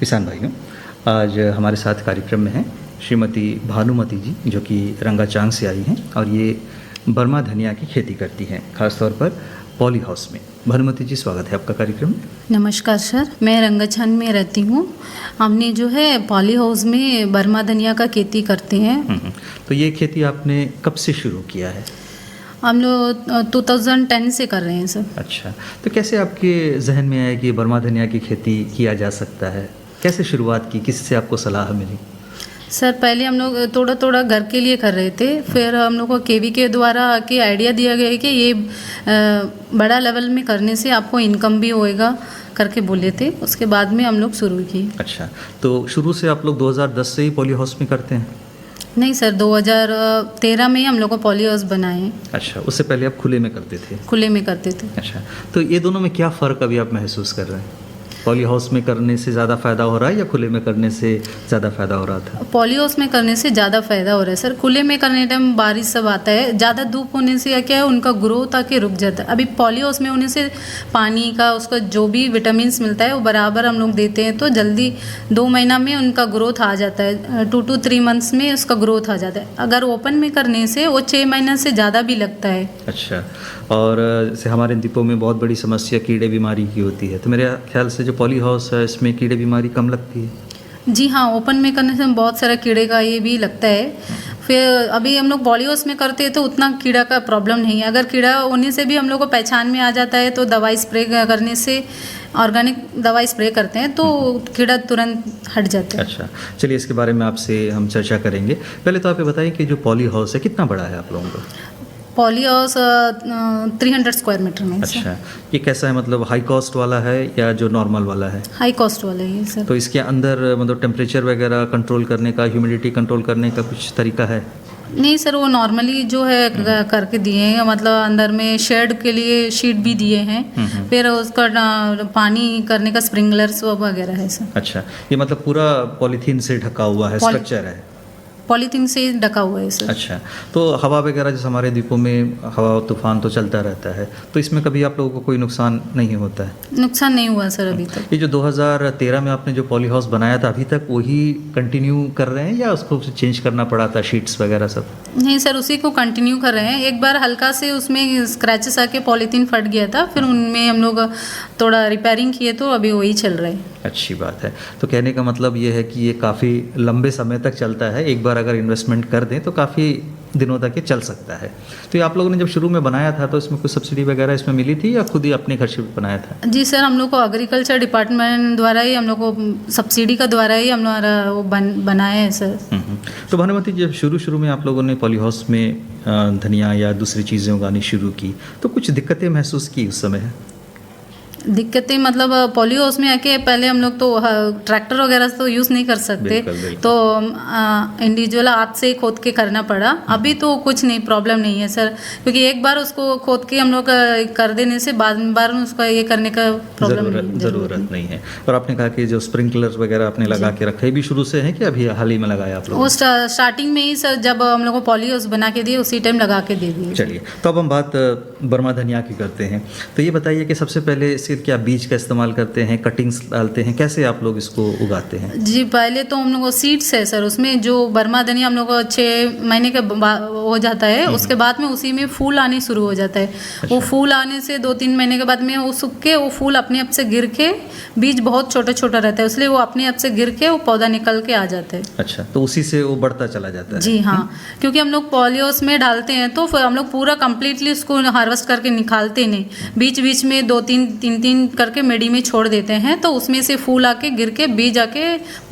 किसान भाइयों, आज हमारे साथ कार्यक्रम में हैं श्रीमती भानुमति जी, जो कि रंगाचांग से आई हैं और ये बर्मा धनिया की खेती करती हैं, खासतौर पर पॉली हाउस में। भानुमति जी, स्वागत है आपका कार्यक्रम में। नमस्कार सर, मैं रंगाछान में रहती हूँ। हमने जो है पॉली हाउस में बर्मा धनिया का खेती करते हैं। तो ये खेती आपने कब से शुरू किया है? हम लोग 2010 से कर रहे हैं सर। अच्छा, तो कैसे आपके जहन में आया कि बर्मा धनिया की खेती किया जा सकता है? कैसे शुरुआत की, किससे आपको सलाह मिली? सर पहले हम लोग थोड़ा थोड़ा घर के लिए कर रहे थे, फिर हम लोग को केवी के द्वारा आके आइडिया दिया गया कि ये बड़ा लेवल में करने से आपको इनकम भी होएगा करके बोले थे। उसके बाद में हम लोग शुरू की। अच्छा, तो शुरू से आप लोग 2010 से ही पॉली हाउस में करते हैं? नहीं सर, 2013 में ही हम लोग को पॉली हाउस बनाए हैं। अच्छा, उससे पहले आप खुले में करते थे? खुले में करते थे। अच्छा, तो ये दोनों में क्या फ़र्क अभी आप महसूस कर रहे हैं? पॉली हाउस में करने से ज़्यादा फ़ायदा हो रहा है या खुले में करने से ज़्यादा फ़ायदा हो रहा था? पॉली हाउस में करने से ज़्यादा फ़ायदा हो रहा है सर। खुले में करने टाइम बारिश सब आता है, ज़्यादा धूप होने से क्या है, उनका ग्रोथ आके रुक जाता है। अभी पॉली हाउस में होने से पानी का, उसका जो भी विटामिन मिलता है वो बराबर हम लोग देते हैं, तो जल्दी 2 महीना में उनका ग्रोथ आ जाता है। 2 to 3 मंथ्स में उसका ग्रोथ आ जाता है। अगर ओपन में करने से वो 6 महीना से ज़्यादा भी लगता है। अच्छा, और जैसे हमारे द्वीपों में बहुत बड़ी समस्या कीड़े बीमारी की होती है, तो मेरे ख्याल से जो पॉली हाउस है इसमें कीड़े बीमारी कम लगती है। जी हाँ, ओपन में करने से बहुत सारा कीड़े का ये भी लगता है। फिर अभी हम लोग पॉली हाउस में करते हैं तो उतना कीड़ा का प्रॉब्लम नहीं है। अगर कीड़ा होने से भी हम लोग को पहचान में आ जाता है तो दवाई स्प्रे करने से, ऑर्गेनिक दवाई स्प्रे करते हैं तो कीड़ा तुरंत हट जाता है। अच्छा, चलिए इसके बारे में आपसे हम चर्चा करेंगे। पहले तो आप ये बताइए कि जो पॉली हाउस है कितना बड़ा है आप लोगों का? पॉली हाउस 300 स्क्वायर मीटर में है सर। अच्छा, ये कैसा है, मतलब हाई कॉस्ट वाला है या जो नॉर्मल वाला है? हाई कॉस्ट वाला है सर। तो इसके अंदर मतलब टेम्परेचर वगैरह कंट्रोल करने का, ह्यूमिडिटी कंट्रोल करने का कुछ तरीका है? नहीं सर, वो नॉर्मली जो है करके दिए हैं, मतलब अंदर में शेड के लिए शीट भी दिए हैं। फिर उसका पानी करने का स्प्रिंकलर्स वगैरह है सर। अच्छा, ये मतलब पूरा पॉलीथीन से ढका हुआ है, स्ट्रक्चर है? पॉलीथीन से ढका हुआ है सर। अच्छा, तो हवा वगैरह जैसे हमारे द्वीपों में हवा तूफान तो चलता रहता है, तो इसमें कभी आप लोगों को कोई नुकसान नहीं होता है? नुकसान नहीं हुआ सर अभी तक। ये जो 2013 में आपने जो पॉली हाउस बनाया था, अभी तक वही कंटिन्यू कर रहे हैं या उसको चेंज करना पड़ा था, शीट्स वगैरह सब? नहीं सर, उसी को कंटिन्यू कर रहे हैं। एक बार हल्का से उसमें स्क्रैचेस आके पॉलीथीन फट गया था, फिर उनमें हम लोग थोड़ा रिपेयरिंग किए तो अभी वही चल रहा है। अच्छी बात है। तो कहने का मतलब ये है कि ये काफ़ी लंबे समय तक चलता है। एक बार अगर इन्वेस्टमेंट कर दें तो काफ़ी दिनों तक ये चल सकता है। तो ये आप लोगों ने जब शुरू में बनाया था तो इसमें कुछ सब्सिडी वगैरह इसमें मिली थी या खुद ही अपने खर्चे पे बनाया था? जी सर, हम लोग को एग्रीकल्चर डिपार्टमेंट द्वारा ही, हम लोग को सब्सिडी का द्वारा ही हम लोग वो बनाए हैं सर। तो भानुमति, जब शुरू में आप लोगों ने पॉली हाउस में धनिया या दूसरी चीज़ें उगानी शुरू की तो कुछ दिक्कतें महसूस की उस समय? दिक्कतें मतलब पॉली हाउस में आके पहले हम लोग तो ट्रैक्टर वगैरह तो यूज़ नहीं कर सकते। बिल्कुल। तो इंडिविजुअल हाथ से खोद के करना पड़ा। अभी तो कुछ नहीं, प्रॉब्लम नहीं है सर, क्योंकि एक बार उसको खोद के हम लोग कर देने से बार उसका ये करने का प्रॉब्लम ज़रूरत नहीं है। और आपने कहा कि जो स्प्रिंकलर वगैरह आपने लगा के रखे भी शुरू से हैं कि अभी हाल ही में लगाया आप लोग? वो स्टार्टिंग में ही सर, जब हम लोग को पॉली हाउस बना के दिए उसी टाइम लगा के दे दिए। चलिए, तो अब हम बात बर्मा धनिया की करते हैं। तो ये बताइए कि सबसे पहले क्या बीज का इस्तेमाल करते हैं, कटिंग्स डालते हैं, कैसे आप लोग इसको उगाते हैं? जी, पहले तो हम लोग को सीड्स है सर, उसमें जो बर्मा धनिया हम लोग को 6 महीने के हो जाता है। उसके बाद में उसी में फूल आने शुरू हो जाता है। अच्छा। वो फूल आने से 2-3 महीने के बाद में वो सूख के वो फूल अपने आप से गिर के, बीज बहुत छोटा छोटा रहता है इसलिए वो अपने आप से गिर के वो पौधा निकल के आ जाता है। अच्छा, तो उसी से वो बढ़ता चला जाता है? जी हाँ, क्योंकि हम लोग पॉली हाउस में डालते हैं तो फिर हम लोग पूरा कम्प्लीटली उसको हार्वेस्ट करके निकालते नहीं, बीच बीच में 2-3 करके मेडी में छोड़ देते हैं, तो उसमें से फूल आके गिर के, बीज आके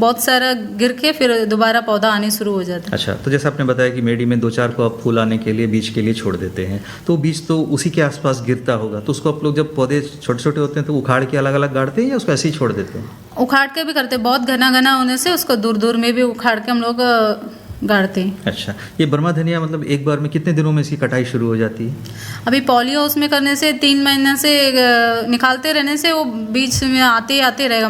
बहुत सारा गिर के फिर दोबारा पौधा आने शुरू हो जाता है। अच्छा, तो जैसे आपने बताया कि मेडी में 2-4 को आप फूल आने के लिए, बीज के लिए छोड़ देते हैं, तो बीज तो उसी के आसपास गिरता होगा, तो उसको आप लोग जब पौधे छोटे छोटे होते हैं तो उखाड़ के अलग अलग गाड़ते हैं या उसको ऐसे ही छोड़ देते हैं? उखाड़ के भी करते हैं, बहुत घना घना होने से उसको दूर दूर में भी उखाड़ के हम लोग गाड़ते हैं। अच्छा, ये बर्मा धनिया मतलब एक बार में कितने दिनों में इसकी कटाई शुरू हो जाती है? अभी पॉली हाउस में करने से 3 महीने से निकालते रहने से वो बीच में आते रहेगा।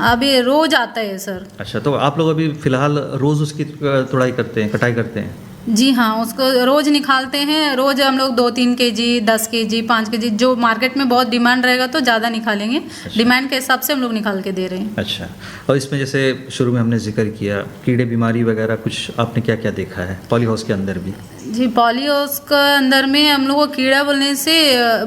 अभी रोज आता है सर। अच्छा, तो आप लोग अभी फिलहाल रोज उसकी तुड़ाई करते हैं, कटाई करते हैं? जी हाँ, उसको रोज़ निकालते हैं। रोज़ हम लोग 2-3 केजी, 10 केजी, 5 केजी, जो मार्केट में बहुत डिमांड रहेगा तो ज़्यादा निकालेंगे। डिमांड के हिसाब से हम लोग निकाल के दे रहे हैं। अच्छा, और इसमें जैसे शुरू में हमने जिक्र किया कीड़े बीमारी वगैरह, कुछ आपने क्या क्या देखा है पॉली हाउस के अंदर भी? जी, पॉली हाउस के अंदर में हम लोग को कीड़ा बोलने से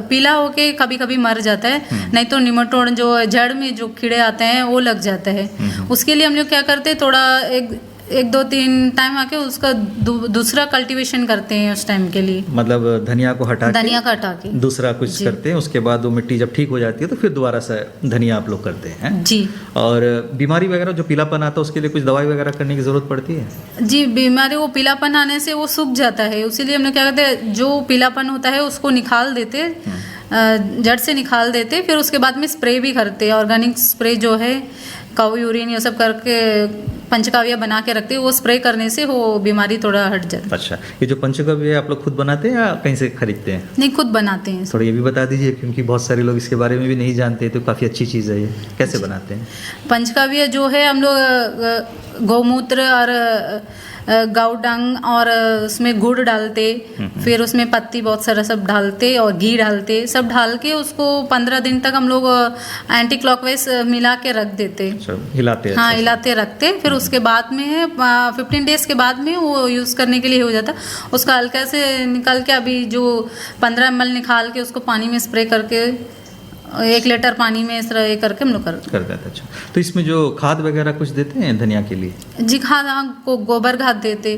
पीला होके कभी कभी मर जाता है, नहीं तो निमेटोड जो जड़ में जो कीड़े आते हैं वो लग जाता है। उसके लिए हम लोग क्या करते हैं, थोड़ा एक 2-3 टाइम आके उसका दूसरा कल्टीवेशन करते हैं उस टाइम के लिए। मतलब धनिया को हटा के दूसरा कुछ करते हैं, उसके बाद वो मिट्टी जब ठीक हो जाती है तो फिर दोबारा से धनिया आप लोग करते हैं जी। और बीमारी वगैरह जो पीलापन आता है उसके लिए कुछ दवाई वगैरह करने की ज़रूरत पड़ती है? जी, बीमारी वो पीलापन आने से वो सूख जाता है, इसीलिए हम लोग क्या करते हैं, जो पीलापन होता है उसको निकाल देते, जड़ से निकाल देते, फिर उसके बाद में स्प्रे भी करते हैं। ऑर्गेनिक स्प्रे जो है, काऊ यूरिन ये सब करके पंचकाव्य बना के रखते हैं, वो स्प्रे करने से वो बीमारी थोड़ा हट जाती है। अच्छा, ये जो पंचकाव्य आप लोग खुद बनाते हैं या कहीं से खरीदते हैं? नहीं, खुद बनाते हैं। थोड़ा ये भी बता दीजिए, क्योंकि बहुत सारे लोग इसके बारे में भी नहीं जानते, तो काफ़ी अच्छी चीज़ है ये। कैसे बनाते हैं? पंचकाव्य जो है हम लोग गौमूत्र और गौ डंग और उसमें गुड़ डालते, फिर उसमें पत्ती बहुत सारा सब डालते और घी डालते, सब डाल के उसको 15 दिन तक हम लोग एंटी क्लॉकवाइज मिला के रख देते। हिलाते? हाँ, हिलाते रखते। फिर उसके बाद में 15 डेज के बाद में वो यूज़ करने के लिए हो जाता। उसका हल्का से निकाल के अभी जो 15 ml निकाल के उसको पानी में स्प्रे करके 1 लीटर पानी में इस तरह ये करके हम लोग कर देते हैं। अच्छा, तो इसमें जो खाद वगैरह कुछ देते हैं धनिया के लिए? जी, खाद, हाँ, गोबर खाद देते।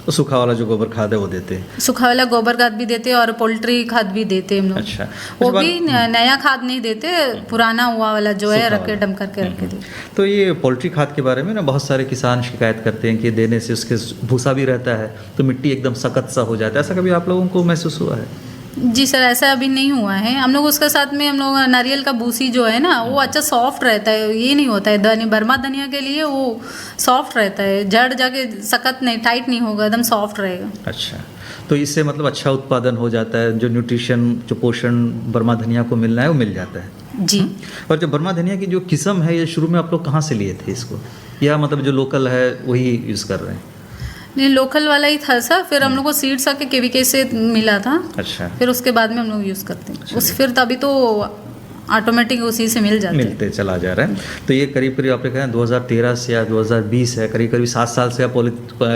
तो सूखा वाला जो गोबर खाद है वो देते हैं? सूखा वाला गोबर खाद भी देते और पोल्ट्री खाद भी देते हम लोग। अच्छा, वो भी नया खाद नहीं देते, पुराना हुआ वाला जो है रख के डम करके रख के देते। तो ये पोल्ट्री खाद के बारे में ना बहुत सारे किसान शिकायत करते हैं कि देने से उसके भूसा भी रहता है तो मिट्टी एकदम सख्त सा हो जाता है, ऐसा कभी आप लोगों को महसूस हुआ है? जी सर, ऐसा अभी नहीं हुआ है। हम लोग उसके साथ में हम लोग नारियल का भूसी जो है ना, वो अच्छा सॉफ्ट रहता है, ये नहीं होता है बर्मा धनिया के लिए वो सॉफ्ट रहता है, जड़ जाके सख्त नहीं, टाइट नहीं होगा, एकदम सॉफ्ट रहेगा। अच्छा, तो इससे मतलब अच्छा उत्पादन हो जाता है, जो न्यूट्रिशन, जो पोषण बर्मा धनिया को मिलना है वो मिल जाता है जी। और जो बर्मा धनिया की जो किस्म है, ये शुरू में आप लोग कहाँ से लिए थे इसको, या मतलब जो लोकल है वही यूज़ कर रहे हैं? नहीं, लोकल वाला ही था सर। फिर हम लोग को सीड्स आके केवीके से मिला था। अच्छा, फिर उसके बाद में हम लोग यूज़ करते हैं। अच्छा, फिर तभी तो ऑटोमेटिक उसी से मिलते चला जा रहा है। तो ये करीब करीब आपने कहा 2013 से या 2020 है, करीब करीब 7 साल से आप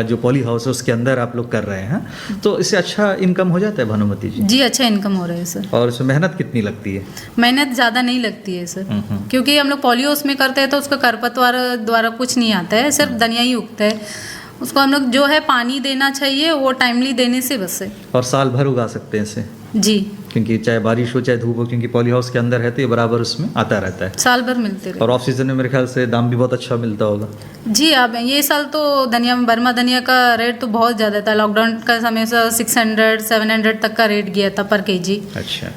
जो पॉली हाउस है उसके अंदर आप लोग कर रहे हैं, तो इससे अच्छा इनकम हो जाता है भानुमति जी? जी, अच्छा इनकम हो रहा है सर। और इसमें मेहनत कितनी लगती है? मेहनत ज़्यादा नहीं लगती है सर, क्योंकि हम लोग पॉली हाउस में करते हैं तो उसका खरपतवार द्वारा कुछ नहीं आता है, सिर्फ धनिया ही उगता है। उसको हम लोग जो है पानी देना चाहिए, वो टाइमली देने से बस है। और साल भर उगा सकते हैं इसे? जी, क्योंकि चाहे बारिश हो चाहे धूप हो, क्योंकि पॉली हाउस के अंदर है तो ये बराबर उसमें आता रहता है, साल भर मिलते रहे। और ऑफ सीजन में मेरे ख्याल से दाम भी बहुत अच्छा मिलता होगा? जी, अब ये साल तो बर्मा धनिया का रेट तो बहुत ज़्यादा था। लॉकडाउन का समय से 600-700 तक का रेट गया था पर केजी। अच्छा,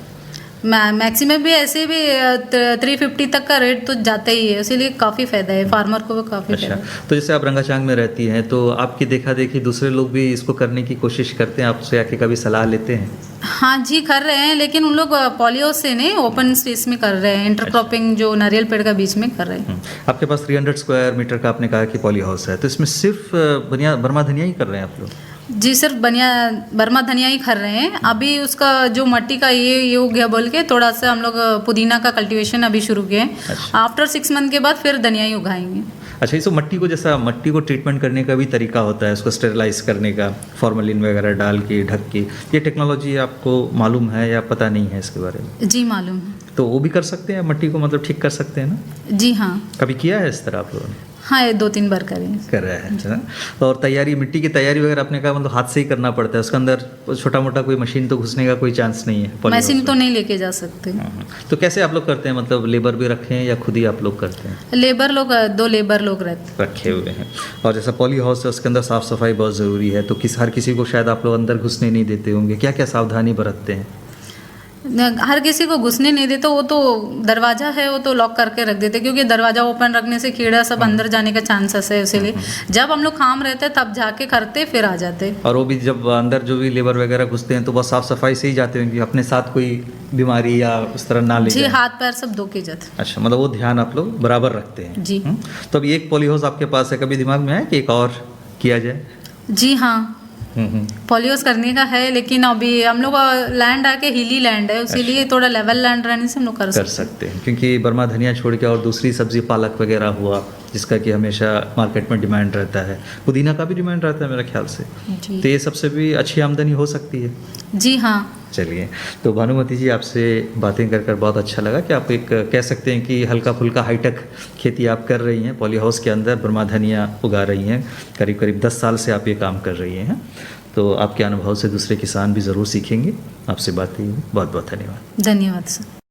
मैक्सिमम भी ऐसे भी 350 तक का रेट तो जाता ही है, इसीलिए काफ़ी फ़ायदा है फार्मर को, काफ़ी अच्छा। तो जैसे आप रंगाचांग में रहती हैं तो आपकी देखा देखी दूसरे लोग भी इसको करने की कोशिश करते हैं, आपसे आके कभी सलाह लेते हैं? हाँ जी, कर रहे हैं, लेकिन उन लोग पॉलियो से नहीं, ओपन स्पेस में कर रहे हैं, इंटरक्रॉपिंग जो नारियल पेड़ का बीच में कर रहे हैं। आपके पास 300 स्क्वायर मीटर का आपने कहा कि पॉली हाउस है, तो इसमें सिर्फ बर्मा धनिया ही कर रहे हैं आप लोग? जी सर, बर्मा धनिया ही कर रहे हैं। अभी उसका जो मट्टी का ये हो गया बोल के थोड़ा सा हम लोग पुदीना का कल्टीवेशन अभी शुरू किए हैं। अच्छा। आफ्टर 6 मंथ के बाद फिर धनिया ही उगाएंगे। अच्छा, इसको मट्टी को, जैसा मट्टी को ट्रीटमेंट करने का भी तरीका होता है, उसको स्टेरलाइज करने का, फॉर्मेलिन वगैरह डाल के ढक के, ये टेक्नोलॉजी आपको मालूम है या पता नहीं है इसके बारे में? जी मालूम है। तो वो भी कर सकते हैं मट्टी को, मतलब ठीक कर सकते हैं ना? जी हाँ। कभी किया है इस तरह आप लोगों ने? हाँ, ये 2-3 बार कर रहे हैं। अच्छा, और तैयारी, मिट्टी की तैयारी वगैरह आपने कहा मतलब हाथ से ही करना पड़ता है, उसके अंदर छोटा मोटा कोई मशीन तो घुसने का कोई चांस नहीं है? मशीन तो नहीं लेके जा सकते। तो कैसे आप लोग करते हैं, मतलब लेबर भी रखे हैं या खुद ही आप लोग करते हैं? लेबर लोग, 2 लेबर लोग रखे हुए हैं। और जैसा पॉली हाउस है उसके अंदर साफ़ सफाई बहुत ज़रूरी है, तो हर किसी को शायद आप लोग अंदर घुसने नहीं देते होंगे, क्या क्या सावधानी बरतते हैं? हर किसी को घुसने नहीं देते, वो तो दरवाज़ा है वो तो लॉक करके रख देते, क्योंकि दरवाज़ा ओपन रखने से कीड़ा सब अंदर जाने का चांसेस है, इसीलिए जब हम लोग काम रहते हैं तब जाके करते फिर आ जाते। और वो भी जब अंदर जो भी लेबर वगैरह घुसते हैं तो बस साफ़ सफाई से ही जाते होंगे, अपने साथ कोई बीमारी या उस तरह ना ले जाए? जी, हाथ पैर सब धो के जाते। अच्छा, मतलब वो ध्यान आप लोग बराबर रखते हैं? जी। तो अभी एक पॉली हाउस आपके पास है, कभी दिमाग में है कि एक और किया जाए? जी हाँ, पॉलियोस करने का है, लेकिन अभी हम लोग का लैंड आके हिली लैंड है, इसीलिए थोड़ा लेवल लैंड रहने से हम लोग कर सकते हैं। क्योंकि बर्मा धनिया छोड़ के और दूसरी सब्जी पालक वगैरह हुआ, जिसका कि हमेशा मार्केट में डिमांड रहता है, पुदीना का भी डिमांड रहता है मेरे ख्याल से, जी। तो ये सबसे भी अच्छी आमदनी हो सकती है। जी हाँ। चलिए, तो भानुमति जी आपसे बातें कर बहुत अच्छा लगा कि आप एक कह सकते हैं कि हल्का फुल्का हाईटेक खेती आप कर रही हैं, पॉली हाउस के अंदर बर्मा धनिया उगा रही हैं, करीब करीब 10 साल से आप ये काम कर रही हैं। तो आपके अनुभव से दूसरे किसान भी ज़रूर सीखेंगे। आपसे बात की, बहुत बहुत धन्यवाद। धन्यवाद सर।